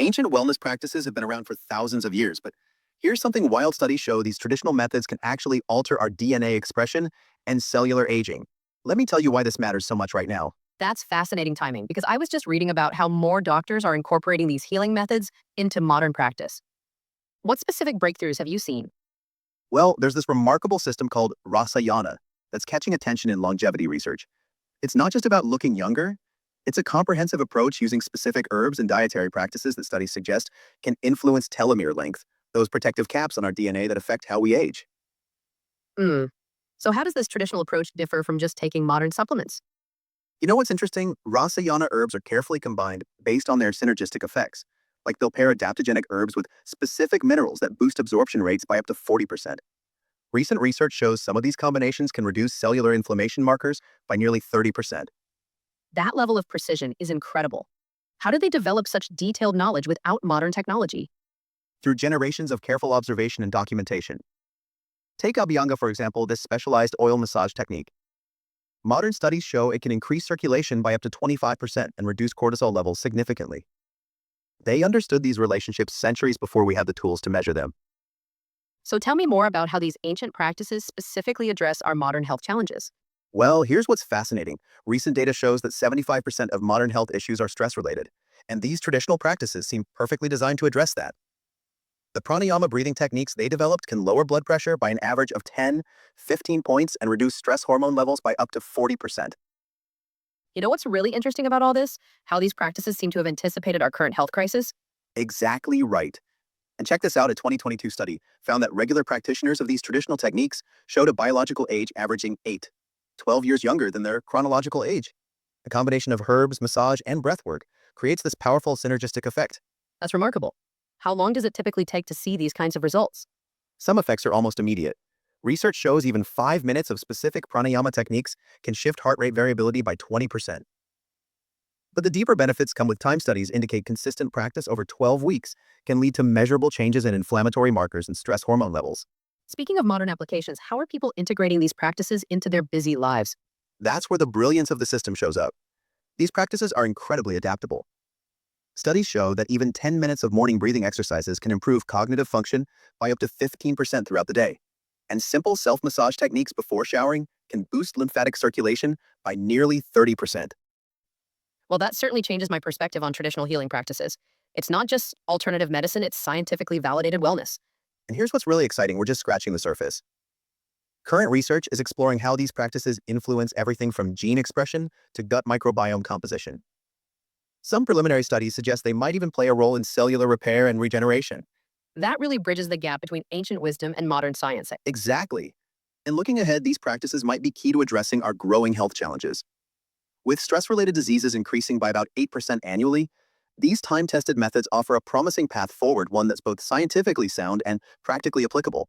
Ancient wellness practices have been around for thousands of years, but here's something wild studies show these traditional methods can actually alter our DNA expression and cellular aging. Let me tell you why this matters so much right now. That's fascinating timing because I was just reading about how more doctors are incorporating these healing methods into modern practice. What specific breakthroughs have you seen? Well, there's this remarkable system called rasayana that's catching attention in longevity research. It's not just about looking younger, it's a comprehensive approach using specific herbs and dietary practices that studies suggest can influence telomere length, those protective caps on our DNA that affect how we age. Hmm. So, how does this traditional approach differ from just taking modern supplements? You know what's interesting? Rasayana herbs are carefully combined based on their synergistic effects. Like they'll pair adaptogenic herbs with specific minerals that boost absorption rates by up to 40%. Recent research shows some of these combinations can reduce cellular inflammation markers by nearly 30%. That level of precision is incredible. How did they develop such detailed knowledge without modern technology? Through generations of careful observation and documentation. Take Abhyanga, for example, this specialized oil massage technique. Modern studies show it can increase circulation by up to 25% and reduce cortisol levels significantly. They understood these relationships centuries before we had the tools to measure them. So, tell me more about how these ancient practices specifically address our modern health challenges. Well, here's what's fascinating. Recent data shows that 75% of modern health issues are stress-related, and these traditional practices seem perfectly designed to address that. The pranayama breathing techniques they developed can lower blood pressure by an average of 10, 15 points and reduce stress hormone levels by up to 40%. You know what's really interesting about all this? How these practices seem to have anticipated our current health crisis? Exactly right. And check this out, a 2022 study found that regular practitioners of these traditional techniques showed a biological age averaging 8, 12 years younger than their chronological age. A combination of herbs, massage, and breathwork creates this powerful synergistic effect. That's remarkable. How long does it typically take to see these kinds of results? Some effects are almost immediate. Research shows even 5 minutes of specific pranayama techniques can shift heart rate variability by 20%. But the deeper benefits come with time. Studies indicate consistent practice over 12 weeks can lead to measurable changes in inflammatory markers and stress hormone levels. Speaking of modern applications, how are people integrating these practices into their busy lives? That's where the brilliance of the system shows up. These practices are incredibly adaptable. Studies show that even 10 minutes of morning breathing exercises can improve cognitive function by up to 15% throughout the day. And simple self-massage techniques before showering can boost lymphatic circulation by nearly 30%. Well, that certainly changes my perspective on traditional healing practices. It's not just alternative medicine, it's scientifically validated wellness. And here's what's really exciting, we're just scratching the surface. Current research is exploring how these practices influence everything from gene expression to gut microbiome composition. Some preliminary studies suggest they might even play a role in cellular repair and regeneration. That really bridges the gap between ancient wisdom and modern science. Exactly. And looking ahead, these practices might be key to addressing our growing health challenges. With stress-related diseases increasing by about 8% annually, these time-tested methods offer a promising path forward, one that's both scientifically sound and practically applicable.